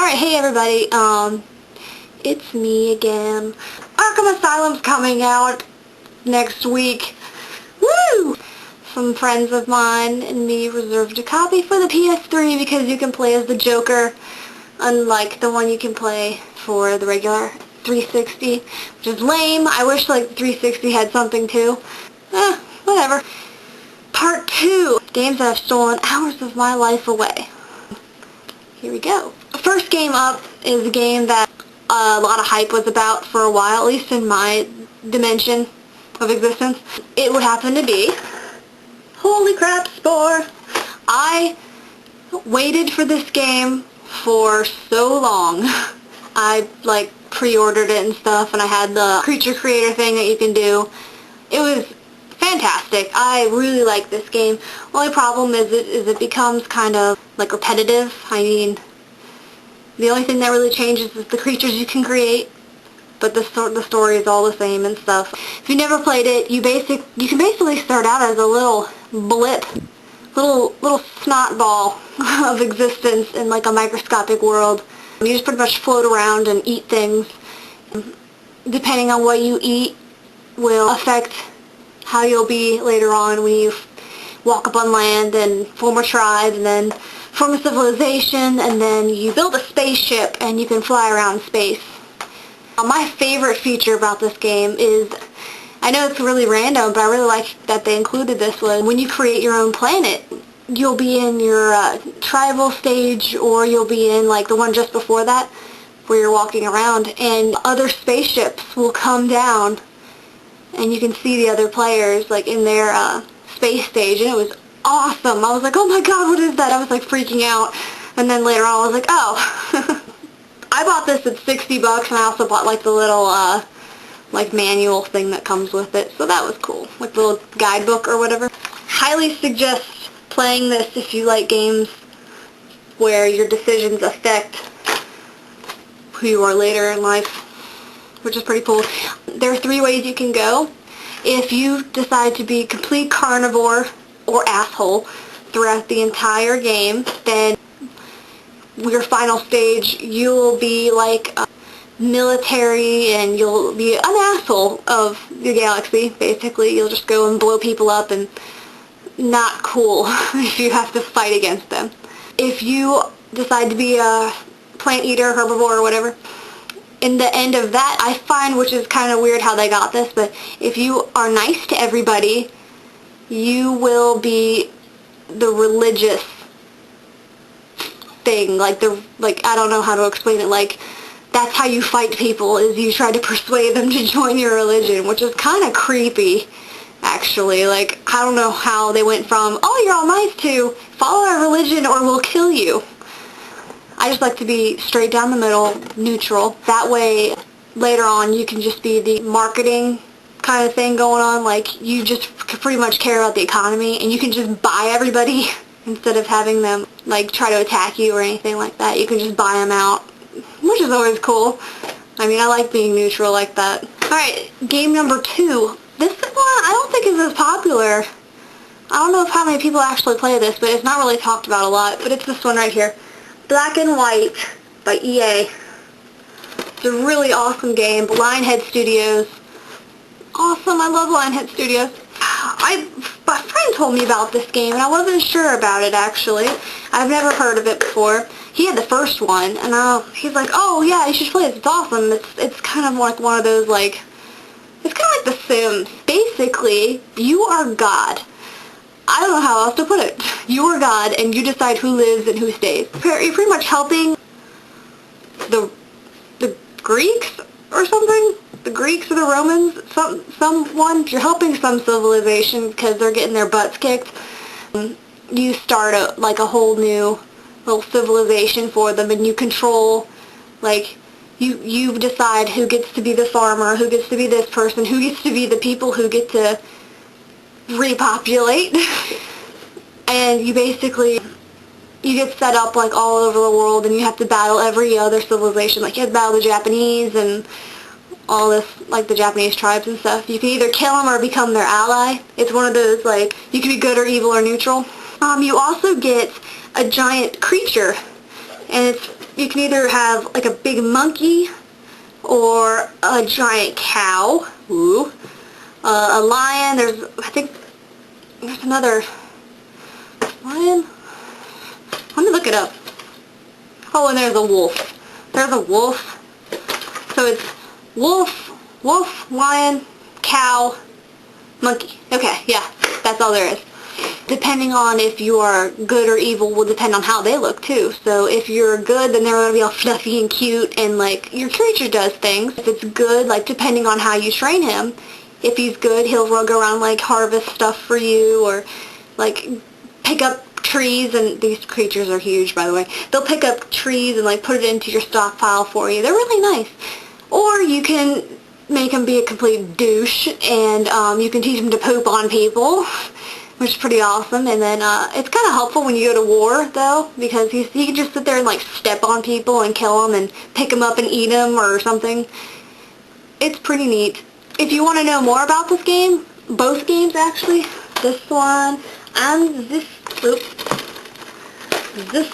Alright, hey everybody, it's me again. Arkham Asylum's coming out next week. Woo! Some friends of mine and me reserved a copy for the PS3 because you can play as the Joker, unlike the one you can play for the regular 360, which is lame. I wish like 360 had something too. Whatever. Part 2, games that have stolen hours of my life away. Here we go. First game up is a game that a lot of hype was about for a while, at least in my dimension of existence. It would happen to be Holy Crap Spore. I waited for this game for so long. I pre-ordered it and stuff, and I had the creature creator thing that you can do. It was fantastic. I really like this game. Only problem is it becomes kind of repetitive. I mean, the only thing that really changes is the creatures you can create, but the story is all the same and stuff. If you never played it, you can basically start out as a little blip, little snot ball of existence in a microscopic world. You just pretty much float around and eat things. Depending on what you eat will affect how you'll be later on when you walk up on land and form a tribe and then form a civilization, and then you build a spaceship and you can fly around space. My favorite feature about this game is, I know it's really random, but I really like that they included this one. When you create your own planet, you'll be in your tribal stage, or you'll be in the one just before that where you're walking around, and other spaceships will come down and you can see the other players in their space stage, and it was awesome. I was like, oh my god, what is that? I was freaking out, and then later on I was like, oh. I bought this at $60, and I also bought the little manual thing that comes with it, so that was cool, the little guidebook or whatever. Highly suggest playing this if you like games where your decisions affect who you are later in life, which is pretty cool. There are 3 ways you can go. If you decide to be complete carnivore or asshole throughout the entire game, then your final stage, you'll be military, and you'll be an asshole of the galaxy, basically. You'll just go and blow people up, and not cool if you have to fight against them. If you decide to be a plant eater, herbivore, or whatever, in the end of that, I find, which is kind of weird how they got this, but if you are nice to everybody, you will be the religious thing, I don't know how to explain it, that's how you fight people, is you try to persuade them to join your religion, which is kind of creepy, actually. I don't know how they went from, oh, you're all nice, to follow our religion or we'll kill you. I just like to be straight down the middle, neutral. That way, later on, you can just be the marketing kind of thing going on. You just pretty much care about the economy, and you can just buy everybody instead of having them, try to attack you or anything like that. You can just buy them out, which is always cool. I mean, I like being neutral like that. Alright, game number 2. This one I don't think is as popular. I don't know how many people actually play this, but it's not really talked about a lot. But it's this one right here. Black and White by EA. It's a really awesome game. Lionhead Studios. Awesome, I love Lionhead Studios. My friend told me about this game, and I wasn't sure about it, actually. I've never heard of it before. He had the first one, and he's like, oh yeah, you should play this, it's awesome. It's kind of one of those, it's kind of like The Sims. Basically, you are God. I don't know how else to put it. You are God, and you decide who lives and who stays. You're pretty much helping the Greeks or something? The Greeks or the Romans? Someone. You're helping some civilization because they're getting their butts kicked. You start a whole new little civilization for them, and you control, you decide who gets to be the farmer, who gets to be this person, who gets to be the people who get to repopulate. And you get set up all over the world, and you have to battle every other civilization. You have to battle the Japanese and all this, the Japanese tribes and stuff. You can either kill them or become their ally. It's one of those, you can be good or evil or neutral. You also get a giant creature, And you can either have like a big monkey or a giant cow. Ooh. A lion. I think there's another lion. Let me look it up. Oh, and there's a wolf. There's a wolf. So it's wolf, lion, cow, monkey. Okay, yeah, that's all there is. Depending on if you are good or evil will depend on how they look too. So if you're good, then they're going to be all fluffy and cute and like your creature does things. If it's good, like depending on how you train him, if he's good, he'll go around like harvest stuff for you or like pick up trees, and these creatures are huge, by the way. They'll pick up trees and like put it into your stockpile for you. They're really nice. Or you can make him be a complete douche, and you can teach him to poop on people, which is pretty awesome. And then it's kind of helpful when you go to war, though, because he can just sit there and like step on people and kill them and pick them up and eat them or something. It's pretty neat. If you want to know more about this game, both games actually, this one and this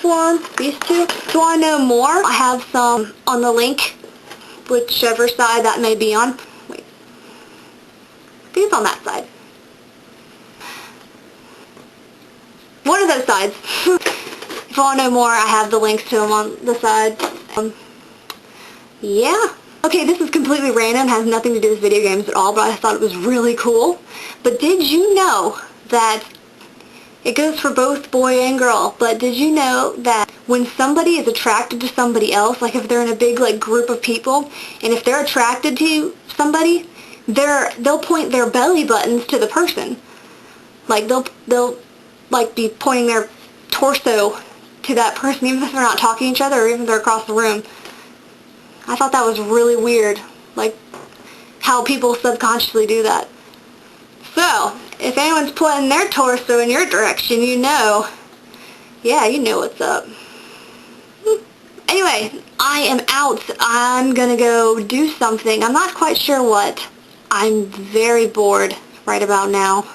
one, these two, if you want to know more, I have some on the link, whichever side that may be on. Wait, I think it's on that side. One of those sides. If you want to know more, I have the links to them on the side. Yeah. Okay, this is completely random, has nothing to do with video games at all, but I thought it was really cool. But did you know that it goes for both boy and girl, but did you know that when somebody is attracted to somebody else, like if they're in a big like group of people, and if they're attracted to somebody, they'll point their belly buttons to the person. Like they'll like be pointing their torso to that person, even if they're not talking to each other or even if they're across the room. I thought that was really weird, like how people subconsciously do that. So, if anyone's pointing their torso in your direction, you know what's up. Anyway, I am out. I'm gonna go do something. I'm not quite sure what. I'm very bored right about now.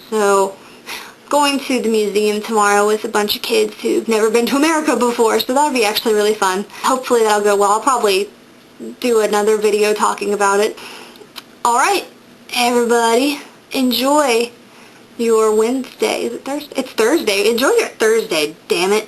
So, going to the museum tomorrow with a bunch of kids who've never been to America before, so that'll be actually really fun. Hopefully that'll go well. I'll probably do another video talking about it. Alright, everybody, enjoy your Wednesday. Is it Thursday? It's Thursday. Enjoy your Thursday, damn it.